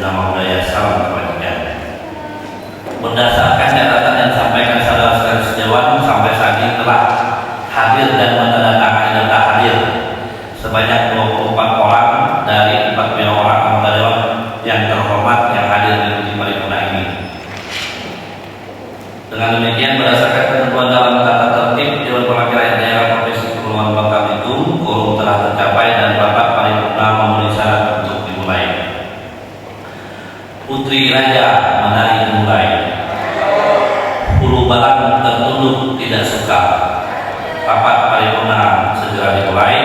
Nama Budaya. Salam kebajikan. Berdasarkan catatan yang disampaikan saudara-saudara sejawat, sampai saat ini telah hadir dan menandatangani daftar hadir sebanyak 24 orang dari 45 orang anggota dewan yang terhormat yang hadir di paripurna ini. Dengan demikian, berdasarkan ketentuan dalam tata tertib Dewan Perwakilan Daerah Provinsi Kepulauan Bangka Belitung, quorum telah tercapai dan rapat paripurna memenuhi syarat untuk dimulai. Putri Raja menari dimulai. Hulu balang tertunduk tidak suka. Rapat paripurna segera dimulai.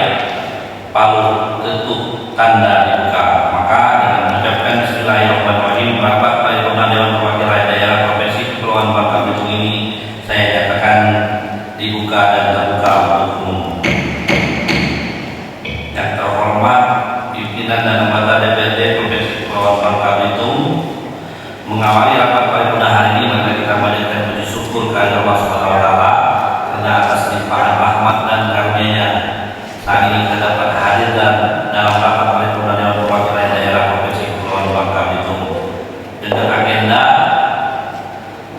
Palu ketuk tanda dibuka. Maka dengan mengucapkan Bismillahirrahmanirrahim, rapat paripurna Dewan Perwakilan Daerah Provinsi Kepulauan Bangka Belitung ini saya nyatakan dibuka dan terbuka untuk umum. Yang terhormat pimpinan dan anggota DPRD Provinsi Kepulauan Bangka Belitung, mengawali rapat paripurna hari ini, maka kita panjatkan puji syukur kepada Allah Subhanahu wa taala karena atas limpahan rahmat dan karunia-Nya saat ini kita dapat hadir dalam rapat paripurna Dewan Perwakilan Daerah Provinsi Kepulauan Bangka Belitung dengan agenda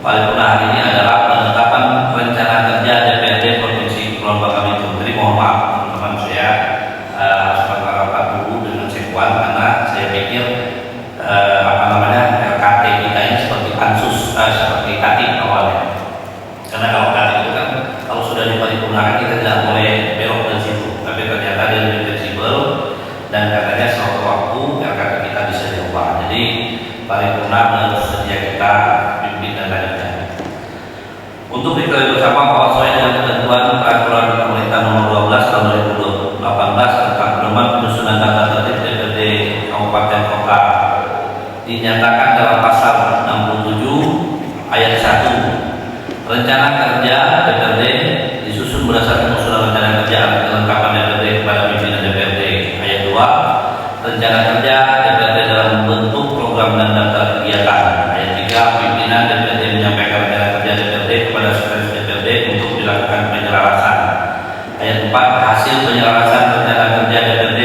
paripurna hari ini adalah penetapan rencana kerja DPRD Provinsi Kepulauan Bangka Belitung. Jadi mohon maaf teman-teman, saya harus rapat dulu dengan sekuan karena saya pikir RKT kita ini seperti pansus, seperti KATIK awalnya. Karena kalau KATIK itu kan kalau sudah diparipurnakan kita tidak boleh belok dari situ. Tapi ternyata dia lebih fleksibel dan katanya suatu waktu RKT kita bisa diubah. Jadi paripurna bersedia kita pimpin dan lanjutkan. Untuk diketahui bersama bahwa sesuai dengan ketentuan peraturan pemerintah nomor 12 tahun 2018 tentang pedoman penyusunan data tertib DPRD Kabupaten Kota, dinyatakan dalam pasal 67 ayat 1, rencana kerja DPRD disusun berdasarkan usulan rencana kerja atau kelengkapan DPRD kepada pimpinan DPRD. Ayat 2, rencana kerja DPRD dalam bentuk program dan daftar kegiatan. Ayat 3, pimpinan DPRD menyampaikan rencana kerja DPRD kepada sekretaris DPRD untuk dilakukan penyelarasan. Ayat 4, hasil penyelarasan rencana kerja DPRD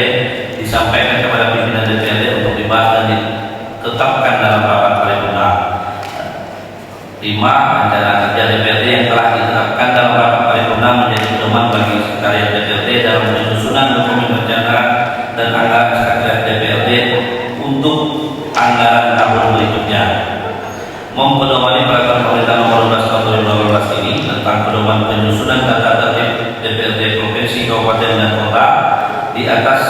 disampaikan kepada pimpinan DPRD untuk dibahas dan ditetapkan dalam rapat paripurna. 5, rencana kerja DPRD yang telah ditetapkan dalam rapat paripurna menjadi pedoman bagi sekretariat DPRD dalam penyusunan dokumen rencana dan anggaran sekretariat DPRD untuk anggaran tahun berikutnya. Mempedomani peraturan pemerintah nomor 12 tahun 2018 ini tentang pedoman penyusunan data tertib DPRD Provinsi, Kabupaten dan Kota di atas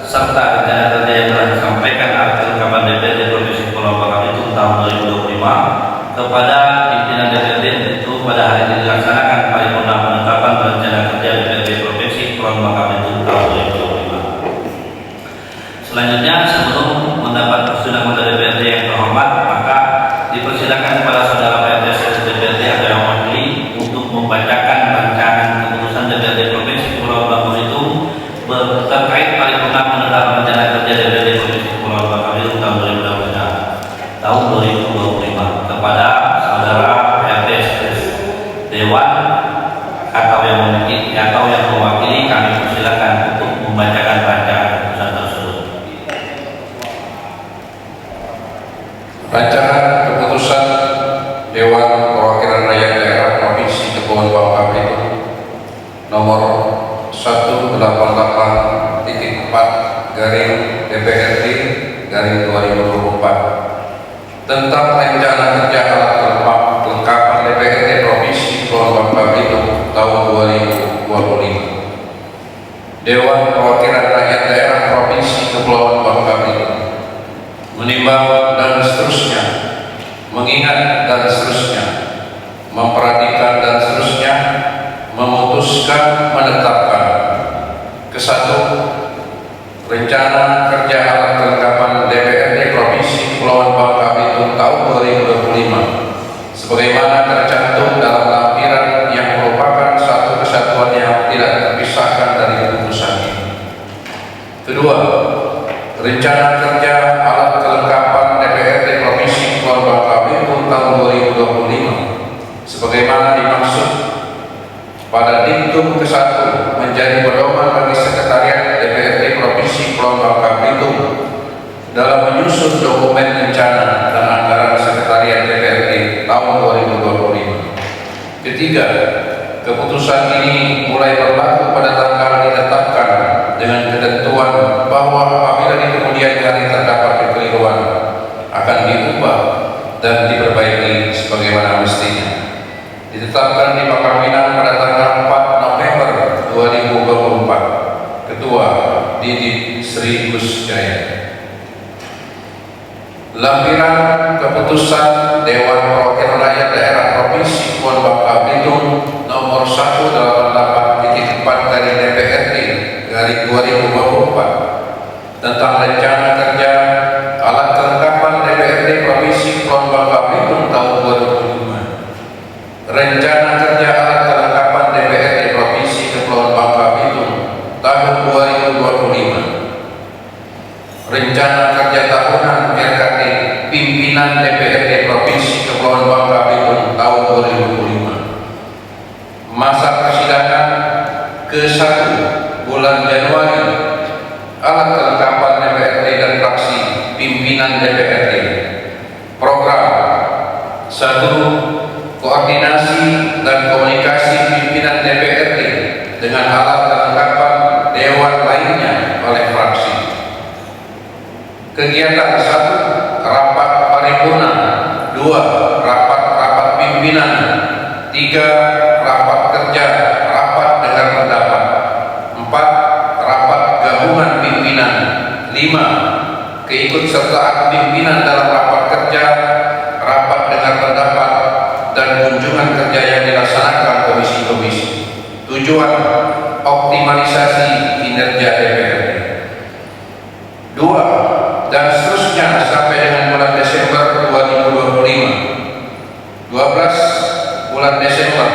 serta rencana kerja yang telah disampaikan atas kelengkapan DPRD Provinsi Kepulauan Bangka Belitung tahun 2025 kepada pimpinan DPRD itu pada hari ini dilaksanakan paripurna penetapan rencana kerja DPRD Provinsi Kepulauan Bangka Belitung tahun 2025. Selanjutnya, sebelum mendapat persetujuan anggota DPRD yang terhormat, maka dipersilakan kepada saudara PRT DPRD atau yang mewakili untuk membacakan rancangan keputusan DPRD Provinsi Kepulauan Bangka Belitung terkait paripurna penetapan rencana kerja DPRD Provinsi Kepulauan Bangka Belitung tahun 2025 kepada saudara PRT Dewan atau yang mewakili, kami persilakan untuk membacakan rancangan keputusan tersebut. Rancangan keputusan Dewan Perwakilan Rakyat Daerah Provinsi Kepulauan Bangka Belitung nomor 188/DPRD/2024 tentang rencana kerja alat kelengkapan DPRD Provinsi Kepulauan Bangka Belitung tahun 2025. Dewan Perwakilan Rakyat Daerah Provinsi Kepulauan Bangka Belitung menimbang dan seterusnya, mengingat dan seterusnya, memperhatikan dan seterusnya, memutuskan menetapkan ke-1, rencana kerja alat kelengkapan DPRD Provinsi Kepulauan Bangka Belitung tahun 2025 sebagaimana tercantum dalam lampiran yang merupakan satu kesatuan yang tidak terpisahkan dari keputusan ini. Kedua, rencana kerja alat kelengkapan DPRD Provinsi Kepulauan Bangka Belitung tahun 2025 sebagaimana dimaksud pada diktum ke-1 menjadi pedoman bagi sekretariat DPRD Provinsi Kepulauan Bangka Belitung Ketiga, keputusan ini mulai berlaku pada tanggal ditetapkan dengan ketentuan bahwa apabila di kemudian hari terdapat kekeliruan akan diubah dan diperbaiki sebagaimana mestinya. Ditetapkan di Pangkal pada tanggal 4 November 2024. Ketua Didit Sri Gus Jaya. Lampiran keputusan Dewan Perwakilan Rakyat Daerah Provinsi Kepulauan Bangka Belitung nomor 188.4 dari DPRD dari 2024 tentang rencana kerja alat kelengkapan DPRD Provinsi Kepulauan Bangka Belitung tahun 2005. Rencana kerja alat kelengkapan DPRD Provinsi Kepulauan Bangka Belitung tahun 2025. Rencana kerja tahunan RKT Pimpinan DPRD Provinsi Kepulauan Bangka Belitung tahun 2025. Masa persidangan ke-1 bulan Januari, alat kelengkapan DPRD dan fraksi pimpinan DPRD. Program 1. Koordinasi dan komunikasi pimpinan DPRD dengan alat kelengkapan dewan lainnya oleh fraksi. Kegiatan 1. Rapat paripurna. 2. Rapat pimpinan. 3. Rapat kerja, rapat dengar pendapat. 4. Rapat gabungan pimpinan. 5. Keikutsertaan pimpinan dalam rapat kerja, rapat dengar pendapat, dan kunjungan kerja yang dilaksanakan komisi-komisi. Tujuan optimalisasi kinerja DPRD. 2. Dan seterusnya sampai dengan bulan Desember 2025. 12. Bulan Desember,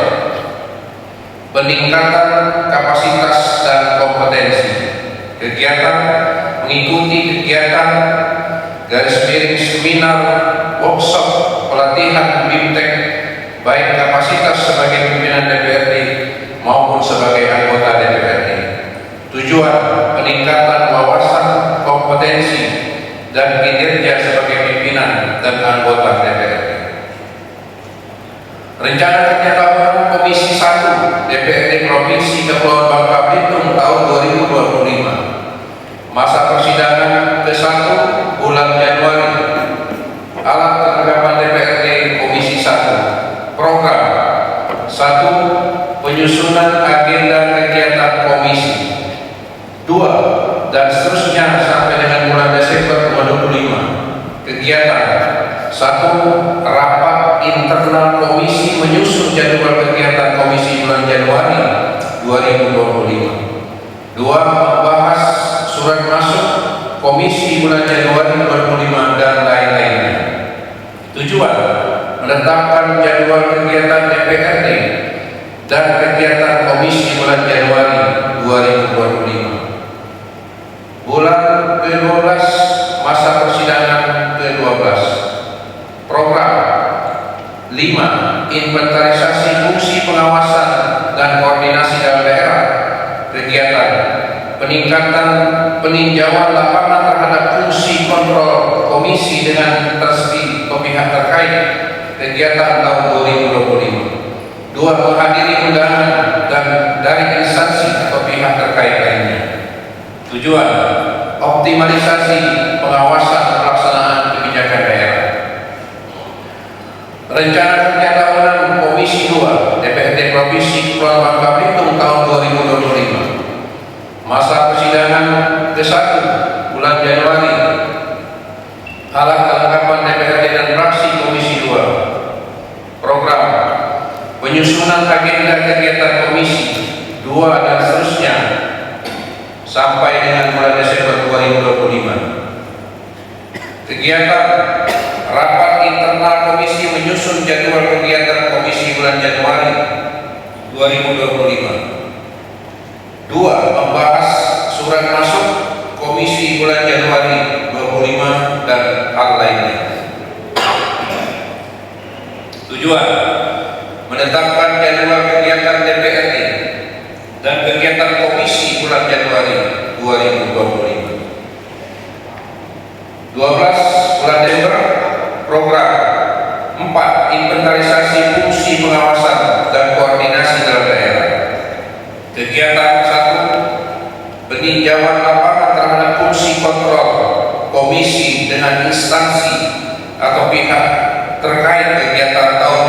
peningkatan kapasitas dan kompetensi. Kegiatan mengikuti kegiatan seminar, workshop, pelatihan BIMTEK, baik kapasitas sebagai pimpinan DPRD maupun sebagai anggota DPRD. Tujuan peningkatan wawasan, kompetensi, dan kinerja sebagai pimpinan dan anggota DPRD. Rencana kerja tahunan Komisi 1 DPRD Provinsi Kepulauan Bangka Belitung tahun 2025. Masa persidangan ke-1 bulan Januari. Alat kelengkapan DPRD Komisi 1. Program 1. Penyusunan agenda kegiatan komisi. 2. Dan seterusnya sampai dengan bulan Desember 2025. Kegiatan 1. Rapat internal komisi menyusun jadwal kegiatan komisi bulan Januari 2025. 2. Membahas surat masuk komisi bulan Januari 2025 dan lain-lainnya. Tujuan menetapkan jadwal kegiatan DPRD dan kegiatan komisi bulan Januari 2025. Bulan ke-12, masa persidangan ke-12. Program 5. Inventarisasi fungsi pengawasan dan koordinasi dalam daerah. Kegiatan peningkatan peninjauan lapangan terhadap fungsi kontrol komisi dengan terstiti pihak terkait. Kegiatan tahun 2025. 2. Menghadiri undangan dan dari instansi atau pihak terkait lainnya. Tujuan optimalisasi pengawasan pelaksanaan kebijakan daerah. Rencana kerja tahunan Komisi 2 DPRD Provinsi Kepulauan Bangka Belitung tahun 2025. Masa persidangan ke-1 bulan Januari. Alat kelengkapan DPRD dan fraksi Komisi 2. Program penyusunan agenda kegiatan komisi 2 dan seterusnya sampai dengan bulan Desember 2025. Kegiatan rapat internal komisi menyusun jadwal kegiatan komisi bulan Januari 2025. 2. Membahas surat masuk komisi bulan Januari 2025 dan hal lainnya. Tujuan menetapkan jadwal kegiatan DPRD dan kegiatan komisi bulan Januari 2025. 12. Bulan Desember, program 4. Inventarisasi fungsi pengawasan dan peninjauan lapangan terhadap fungsi kontrol komisi dengan instansi atau pihak terkait kegiatan tahun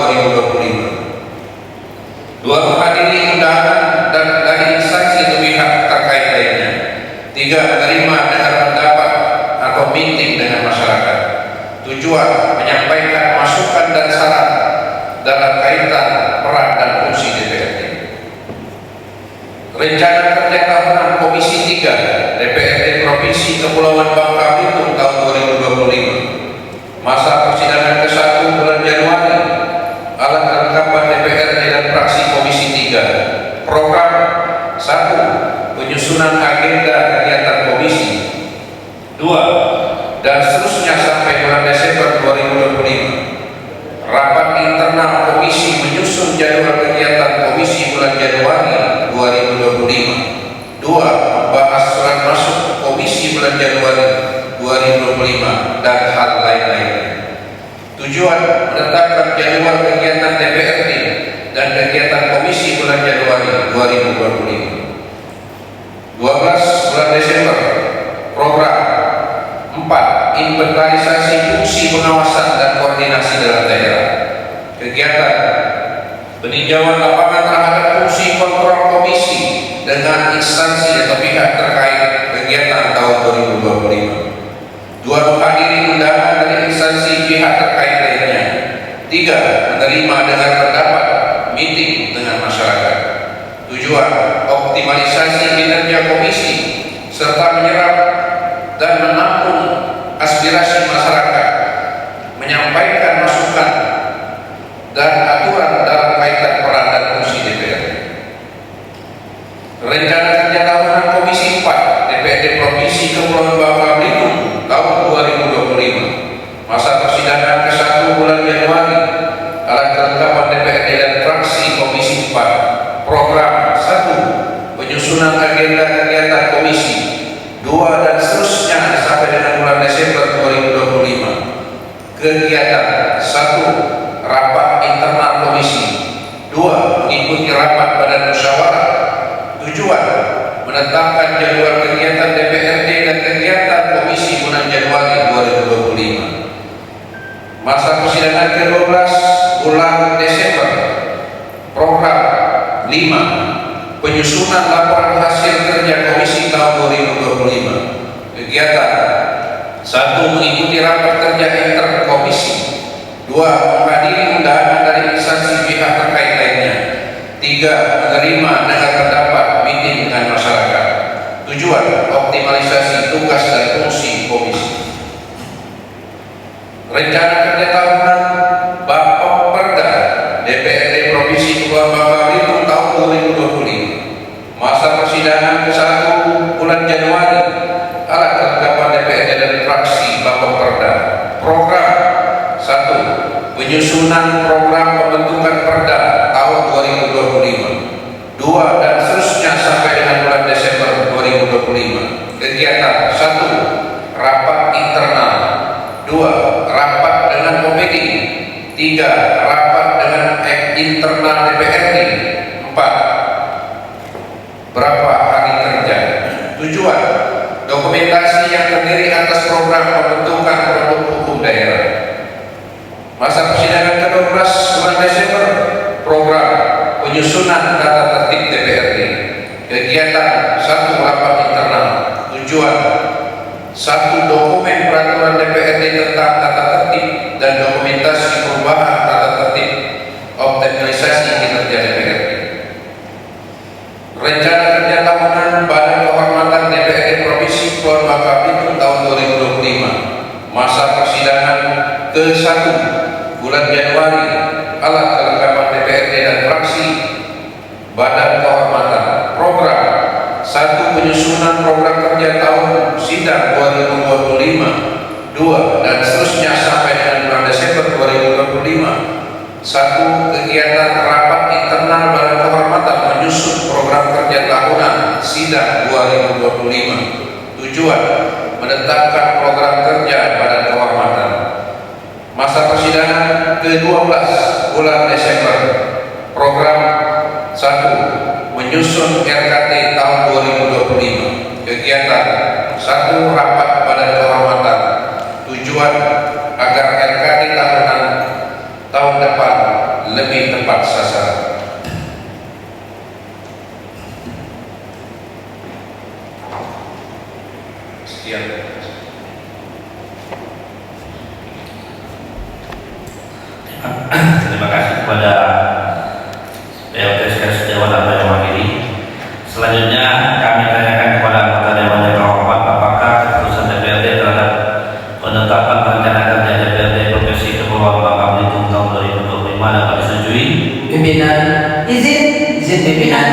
2025. 2. Menghadiri undangan dari instansi atau pihak terkait lainnya. 3. Menerima dengar pendapat atau meeting dengan masyarakat. Tujuan menyampaikan masukan dan saran dalam kaitan peran dan fungsi DPRD. Rencana kerja tahunan Komisi 3 DPRD Provinsi Kepulauan Bangka Belitung tahun 2025. Masa persidangan ke-1 bulan Januari. Alat kelengkapan DPRD dan fraksi Komisi 3. Program 1. Penyusunan agenda kegiatan komisi. 2. Dan seterusnya sampai bulan Desember 2025. Rapat internal komisi menyusun jadwal kegiatan komisi bulan Januari 2025. 2. Membahas surat masuk komisi bulan Januari 2025 dan hal lain-lain. Tujuan menetapkan jadwal kegiatan DPRD dan kegiatan komisi bulan Januari 2025. 12 bulan Desember. Program 4. Inventarisasi fungsi pengawasan dan koordinasi dalam daerah. Kegiatan peninjauan lapangan terhadap fungsi kontrol komisi dengan instansi atau pihak terkait kegiatan tahun 2025. 2. Menghadiri undangan dari instansi pihak terkait lainnya. 3. Menerima dengar pendapat meeting dengan masyarakat. Tujuan optimalisasi kinerja komisi serta menyerap dan menampung aspirasi masyarakat, menyampaikan masukan dan aturan dalam kaitan peran dan fungsi DPRD. Rencana kerja tahunan Komisi 4 DPRD Provinsi Kepulauan Bangka Belitung tahun 2025. Masa persidangan ke-1 bulan Januari. Alat kelengkapan DPRD dan fraksi Komisi 4. Program 1. Penyusunan agenda kegiatan komisi. 2. Dan seterusnya sampai dengan bulan Desember 2025. Kegiatan 1. Rapat internal komisi. 2. Mengikuti rapat badan musyawarah. Tujuan menetapkan jadwal kegiatan DPRD dan kegiatan komisi bulan Januari 2025. Masa persidangan ke-12 bulan Desember. Program 5. Penyusunan laporan hasil kerja komisi tahun 2025. Kegiatan 1. Mengikuti rapat kerja inter komisi. 2. Menghadiri undangan dari instansi pihak terkait lainnya. 3. Menerima dengar pendapat meeting dengan masyarakat. Tujuan optimalisasi tugas dan fungsi komisi. Rencana kerja tahunan Bappeperda DPRD Provinsi Kepulauan Bangka Belitung tahun 2025. Masa persidangan ke-1 bulan Januari. Alat kelengkapan DPRD dan fraksi Bappeperda. Program 1. Penyusunan program pembentukan perda tahun 2025. 2. Dan seterusnya sampai dengan bulan Desember 2025. Kegiatan 1. Rapat internal. 2. Rapat dengan komiti. 3. Rapat dengan internal DPRD. 4. Berapa hari kerja. Tujuan dokumentasi yang terdiri atas program pembentukan produk hukum daerah. Masa persidangan ke-12 bulan Desember. Program penyusunan data tertib DPRD. Kegiatan 1. Rapat internal. Tujuan 1. Dokumen peraturan DPRD tentang tata tertib dan dokumentasi perubahan tata tertib optimalisasi kinerja DPRD. Rencana kerja tahunan Badan Kehormatan DPRD Provinsi Kepulauan Bangka Belitung tahun 2025. Masa persidangan ke-1 bulan Januari. Alat kelengkapan DPRD dan fraksi Badan Kehormatan. Program 1. Penyusunan program kerja tahun sidang 2025. 2. Dan seterusnya sampai dengan bulan Desember 2025. 1. Kegiatan rapat internal Badan Kehormatan menyusun program kerja tahunan sidang 2025. Tujuan menetapkan program kerja Badan Kehormatan. Masa persidangan ke-12 bulan Desember. Program 1. Menyusun RKT tahun 2025. kegiatan satu rapat badan kehormatan, tujuan agar RKD tahunan tahun depan lebih tepat sasaran. Sekian. Terima kasih kepada PLT Sekretaris Dewan Anggota yang mewakili. Selanjutnya kami tanyakan kepada anggota Dewan yang terhormat, apakah keputusan DPRD terhadap penetapan rencana kerja DPRD Provinsi Kepulauan Bangka Belitung tahun 2025 dapat disetujui? Pimpinan izin pimpinan,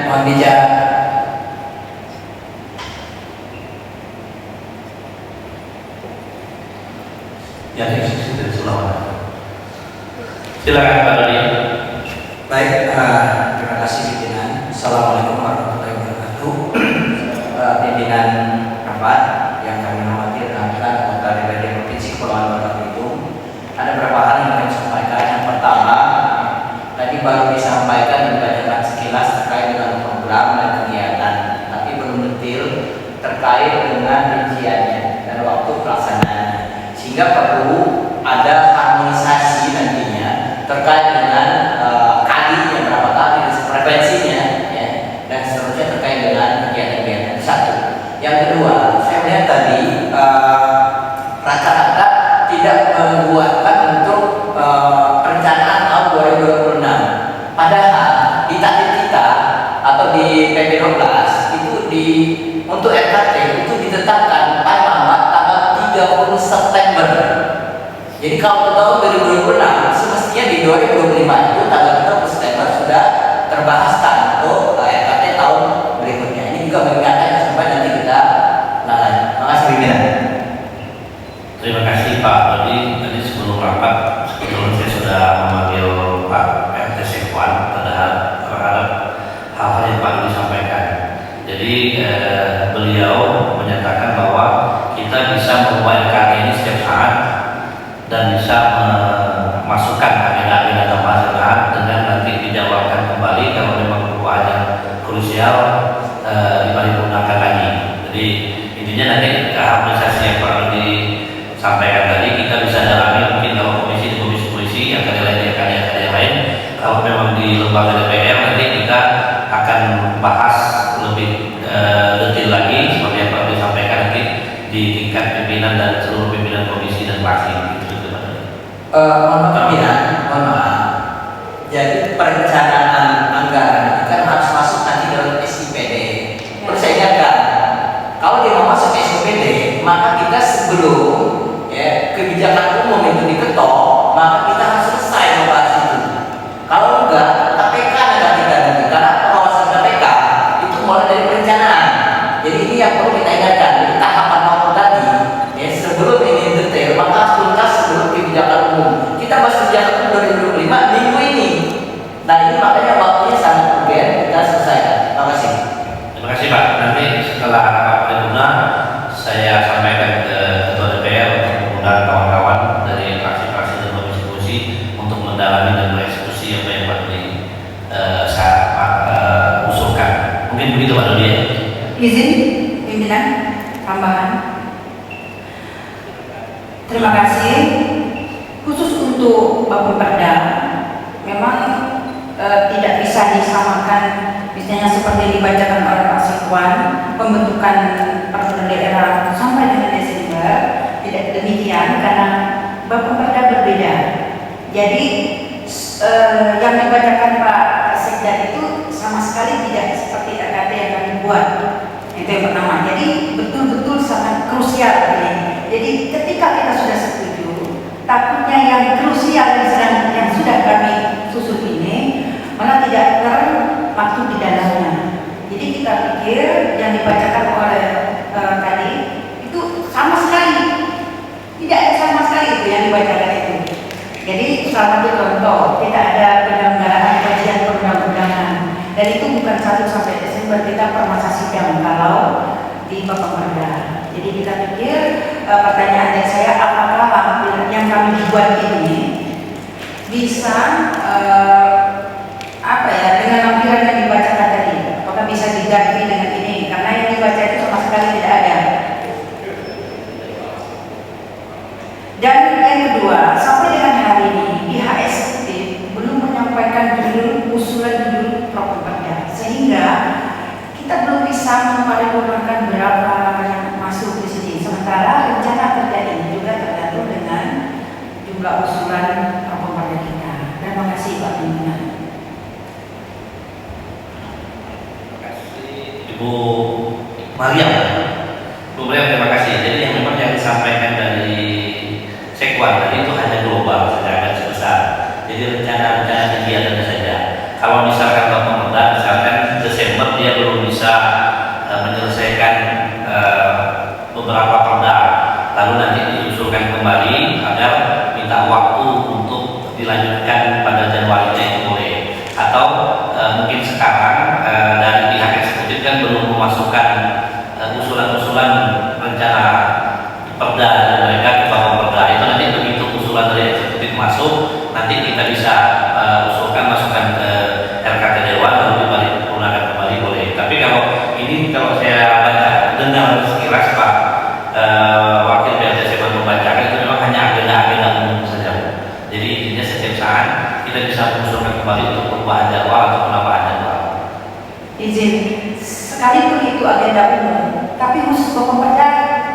mohon dijawab. Ya, eksekusi dari Sulawesi. Silakan Pak Dodi. Baik, terima kasih pimpinan. Assalamualaikum warahmatullahi wabarakatuh. Pimpinan rapat yang kami hormati adalah anggota DPRD Provinsi Kepulauan Bangka Belitung. Ada beberapa hal yang kami sampaikan. Yang pertama, tadi baru disampaikan dibacakan sekilas terkait dengan program dan kegiatan, tapi belum detail terkait dengan rinciannya dan waktu pelaksanaan, sehingga perlu ada harmonisasi nantinya terkait dengan kalinya berapa kali, frekuensinya, ya, dan seterusnya terkait dengan kegiatan-kegiatan. Satu. Yang kedua, saya melihat tadi rata-rata tidak membuatkan untuk perencanaan tahun 2026. Padahal di target kita atau di PP12 itu untuk RKT itu ditetapkan paling lambat tanggal 30 September. Jadi kalau tahun 2026 semestinya di 2025 itu tanggal 30 September sudah terbahaskan untuk RKT tahun berikutnya. Ini juga mengingatkan sampai nanti kita lalai. Terima kasih pimpinan. Terima kasih Pak Dodi. Tadi sebelum rapat sebetulnya saya sudah memanggil Pak RT Sekwan terhadap hal-hal yang Pak Dodi sampaikan. Jadi beliau menyatakan bahwa kita bisa membuat RKT ini setiap saat dan bisa memasukkan agenda-agenda atau masalah dengan nanti dijawabkan kembali kalau memang perlu ada krusial diparipurnakan lagi. Jadi intinya nanti harmonisasi yang perlu disampaikan tadi kita bisa dalami, mungkin kalau komisi di komisi yang lain yang lain, kalau memang di lembaga DPR nanti kita akan bahas lebih detail lagi seperti yang perlu disampaikan nanti di tingkat pimpinan dan seluruh pimpinan komisi dan fraksi. Mohon pimpinan, mohon maaf. Jadi perencanaan anggaran itu kan harus masuk nanti dalam SIPD. Perlu saya ingatkan, kalau dia mau masuk SIPD, maka kita sebelum kebijakan umum itu diketok, maka kita harus selesai membahas itu. Kalau enggak, KPK nanti karena pengawasan KPK itu mulai dari perencanaan. Jadi ini yang perlu kita ingatkan. Jadi tahapan awal tadi, sebelum ini detail, maka harus tuntas sebelum kebijakan umum. Kita bahas kebijakan umum 2025 minggu ini. Nah ini makanya waktunya sangat urgen kita selesaikan. Terima kasih. Terima kasih Pak. Nanti setelah rapat paripurna saya sampaikan ke Ketua DPR untuk mengundang kawan-kawan dari fraksi-fraksi dan komisi-komisi untuk mendalami dan mengeksekusi apa yang Pak Dodi usulkan. Mungkin begitu Pak Dodi ya. Izin pimpinan tambahan. Terima kasih. Khusus untuk Bapeda, memang tidak bisa disamakan, misalnya seperti dibacakan oleh Pak Sekwan, pembentukan peraturan daerah sampai dengan Desember, tidak demikian karena Bapeda berbeda. Jadi yang dibacakan Pak Sekda itu sama sekali tidak seperti RKT yang kami buat. Itu yang pertama. Jadi betul-betul sangat krusial ini. Jadi ketika kita sudah setuju, takutnya yang krusial yang sudah kami susun ini malah tidak termaktub di dalamnya. Jadi kita pikir yang dibacakan oleh tadi itu sama sekali tidak ada sama sekali itu yang dibacakan itu. Jadi salah satu contoh kita ada penyelenggaraan kajian perundang-undangan dan itu bukan 1 sampai Desember, kita per masa sidang kalau di Bapeda. Jadi kita pikir pertanyaan dari saya, apakah lampiran yang kami buat ini bisa dengan lampiran yang dibacakan tadi, apakah bisa diganti dengan ini? Karena yang dibaca itu sama sekali usulan Bapeda kita. Terima kasih Pak Pimpinan. Ibu Mariam. Bu Mariam, terima kasih. Jadi yang memang yang disampaikan dari Sekwan tadi itu hanya global saja, agak sebesar. Jadi rencana-rencana kegiatan saja. Kalau misalkan Bapak Pemda, misalkan Desember dia belum bisa menyelesaikan beberapa perda, lalu nanti diusulkan kembali agar minta waktu untuk dilanjutkan pada Januari itu boleh. Atau mungkin sekarang dari pihak eksekutif kan belum memasukkan usulan-usulan rencana perda dari mereka ke Bapak Perda. Itu nanti begitu usulan dari eksekutif masuk, nanti kita bisa usulkan masukkan ke RKT Dewan lalu diparipurnakan kembali boleh. Tapi kalau ini kalau saya baca dengar sekilas Pak Wakil PLTC membacakan itu memang hanya agenda-agenda umum saja. Jadi intinya setiap saat kita bisa mengusulkan kembali untuk perubahan jadwal atau penambahan jadwal. Izin, sekalipun itu agenda umum, tapi khusus Bapak Perda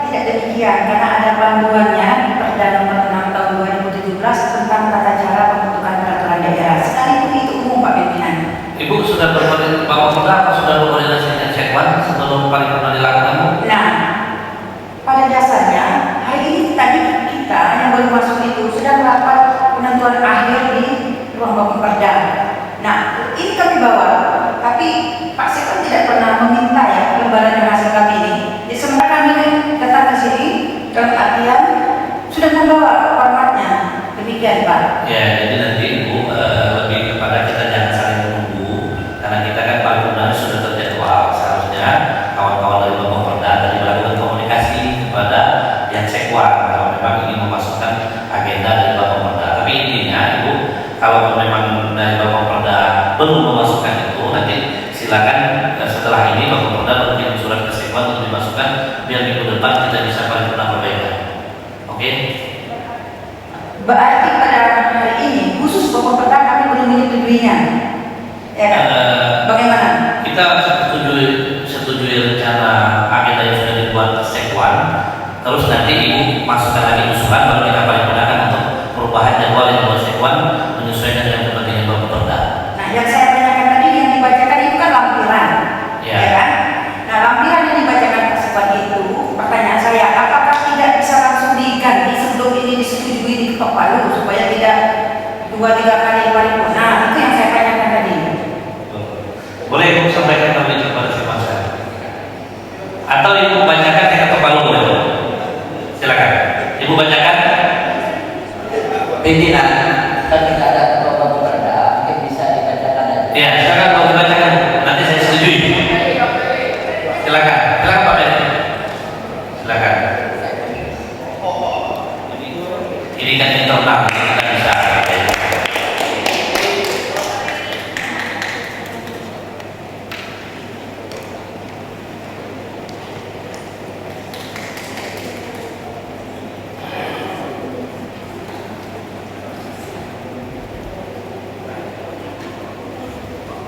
tidak demikian karena ada panduannya di Perda Nomor 6 Tahun 2017 tentang tata cara pembentukan peraturan daerah. Sekalipun itu umum Pak Pimpinan. Ibu sudah berkoordinasi Bapak Perda atau sudah berkoordinasi dengan Sekwan sebelum paripurna dilakukan? Nah, pada dasarnya hari ini tadi kita yang baru masuk itu sedang rapat penentuan akhir di ruang Bapak Perda. Nah, ini kami bawa, tapi Pak Sekwan tidak pernah meminta ya lembaran yang hasil kami ini. Jadi sementara kami datang ke sini dalam artian sudah membawa formatnya. Demikian Pak. Ya, jadi nanti Ibu lebih kepada kita jangan saling menunggu karena kita kan paripurna sudah terjadwal. Seharusnya kawan-kawan dari Bapak Perda tadi melakukan komunikasi kepada yang Sekwan kalau memang ingin memasukkan agenda dari Bapak Perda. Tapi intinya Ibu, kalau memang dari Bapak Perda belum memasukkan itu, nanti silakan setelah ini Bapak Perda berkirim surat ke Sekwan untuk dimasukkan biar minggu depan kita bisa paripurna perbaikan. Oke? Berarti pada hari ini khusus Bapak Perda kami belum menyetujuinya. Ya kan? Bagaimana? Kita setujui rencana agenda yang sudah dibuat Sekwan. Terus nanti Ibu masukkan lagi usulan baru kita paripurnakan untuk perubahan jadwal yang dibuat Sekwan menyesuaikan dengan kepentingan Bapak Perda. Nah, yang saya tanyakan tadi yang dibacakan itu kan lampiran, Ya. ya kan? Nah, lampiran yang dibacakan Pak Sekwan itu, pertanyaan saya, apakah tidak bisa langsung diganti sebelum ini disetujui di ketok palu supaya tidak 2-3 kali paripurna? Nah, itu yang saya tanyakan tadi. Boleh Ibu sampaikan kembali kepada si Mas? Atau Ibu bacakan yang ketok palu boleh? Silakan. Ibu bacakan. Pimpinan, kan kita ada ketua Bapak Perda, mungkin bisa dibacakan aja. Ya, silakan Bapak bacakan. Nanti saya setujui. Silakan. Silakan Pak Ben. Silakan. Ini kan internal, kita bisa.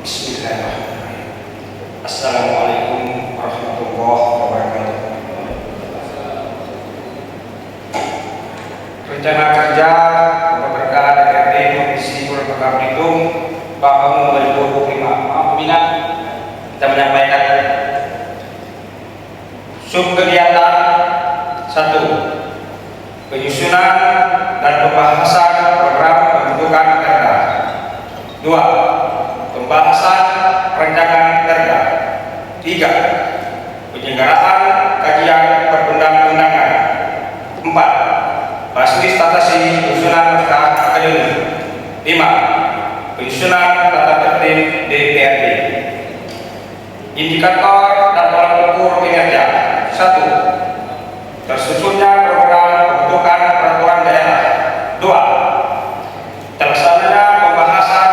Bismillahirrahmanirrahim. Assalamualaikum warahmatullahi wabarakatuh. Rencana kerja Bapak Perda DPRD Provinsi Pulau Belitung tahun 2025. Minat kita menyampaikan sub kegiatan 1. Penyusunan dan pembahasan program pembentukan perda. 2. Pembahasan rancangan perda. 3. Penyelenggaraan kajian perundang-undangan. 4. Fasilitasi usulan naskah akademik. 5. Penyusunan tata tertib DPRD. Indikator dan tolak ukur kinerja. 1. Tersusunnya program pembentukan peraturan daerah. 2. Terlaksananya pembahasan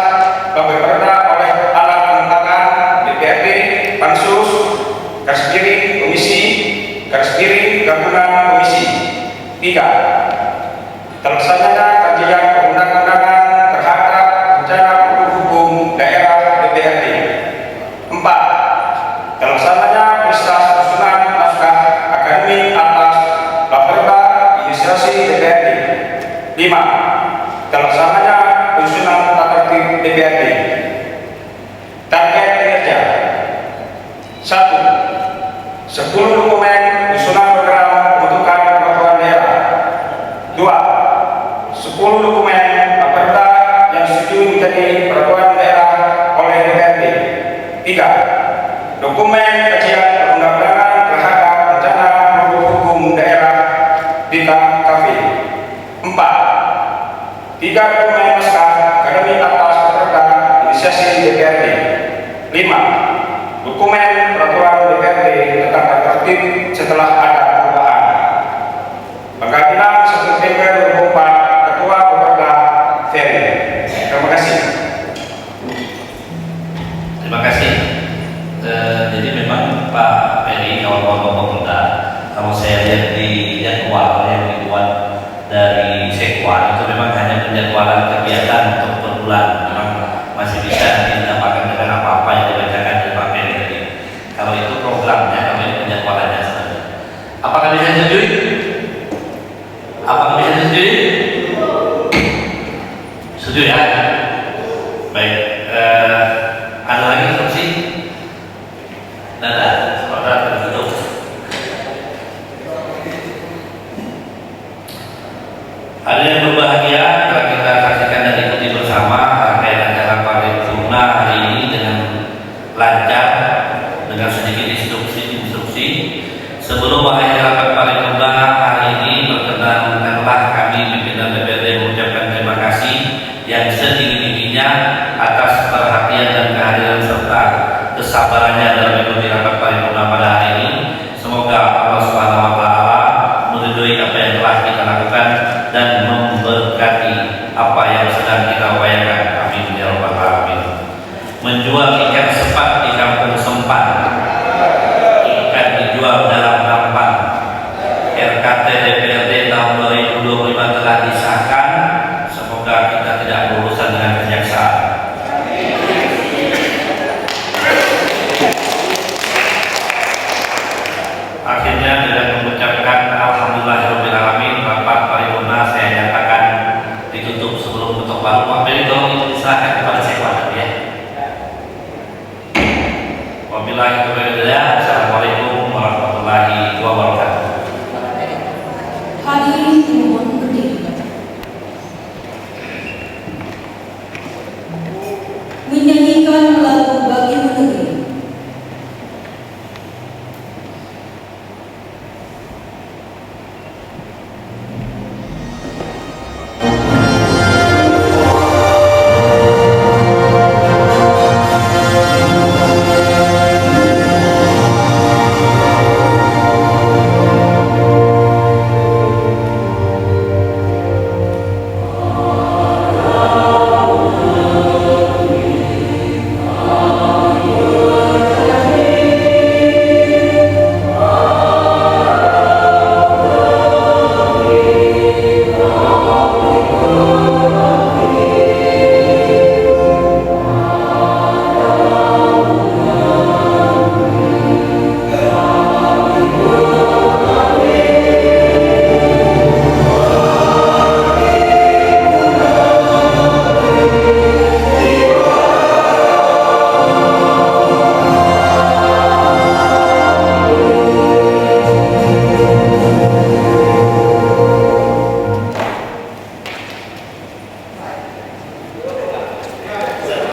Bapak Perda oleh alat lembaga DPRD, Pansus, garis miring Komisi, garis miring Gabungan Komisi. 3. Terlaksananya kajian perundang-undangan terhadap rencana hukum daerah DPRD. 4. Terlaksananya proses susunan terlaksananya penyusunan tata tertib DPRD. Target kinerja: 1. 10 dokumen penyusunan program pembentukan peraturan daerah. 2. 10 dokumen perda yang disetujui menjadi peraturan daerah oleh DPRD. 3. Dokumen kajian perundang-undangan terhadap rencana produk hukum daerah DKKP. 4. 3 dokumen naskah akademik atas perda inisiasi DPRD. 5. Dokumen peraturan DPRD tentang tata tertib setelah ada perubahan. Pengkajian 1 September 2004, Ketua Peperda Ferry. Terima kasih. Terima kasih. Jadi memang Pak Ferry, kawan-kawan pemuda, kalau saya lihat di jadwal yang dibuat dari Sekwan itu memang hanya penjadwalan kegiatan untuk per bulan. Memang masih bisa didapatkan dengan apa-apa yang dibacakan dari Pak Ferry tadi. Kalau itu programnya, kalau ini penjadwalannya saja. Apakah bisa disetujui? Apakah bisa disetujui? Setuju ya? Baik. Ada lagi instruksi? Nada, saudara tertutup. Ada yang berbahagia telah kita saksikan dan ikuti bersama rangkaian acara paripurna hari ini dengan lancar, dengan sedikit instruksi. Sebelum mengakhiri rapat paripurna hari ini, perkenankanlah kami pimpinan DPRD mengucapkan terima kasih yang setinggi-tingginya atas perhatian dan kehadiran serta kesabarannya dalam mengikuti rapat paripurna pada hari ini. Semoga Allah Subhanahu wa taala meridhoi apa yang telah kita lakukan dan memberkati apa yang sedang kita upayakan. Amin ya rabbal alamin. Menjual ikan sepat di kampung Sempan, ikan dijual dalam nampan. RKT DPRD tahun 2025 telah disahkan. Semoga kita tidak berurusan dengan kejaksaan. Akhirnya dengan mengucapkan alhamdulillahirobbilalamin, rapat paripurna saya nyatakan ditutup. Sebelum ketok palu, Pak Ferry tolong itu diserahkan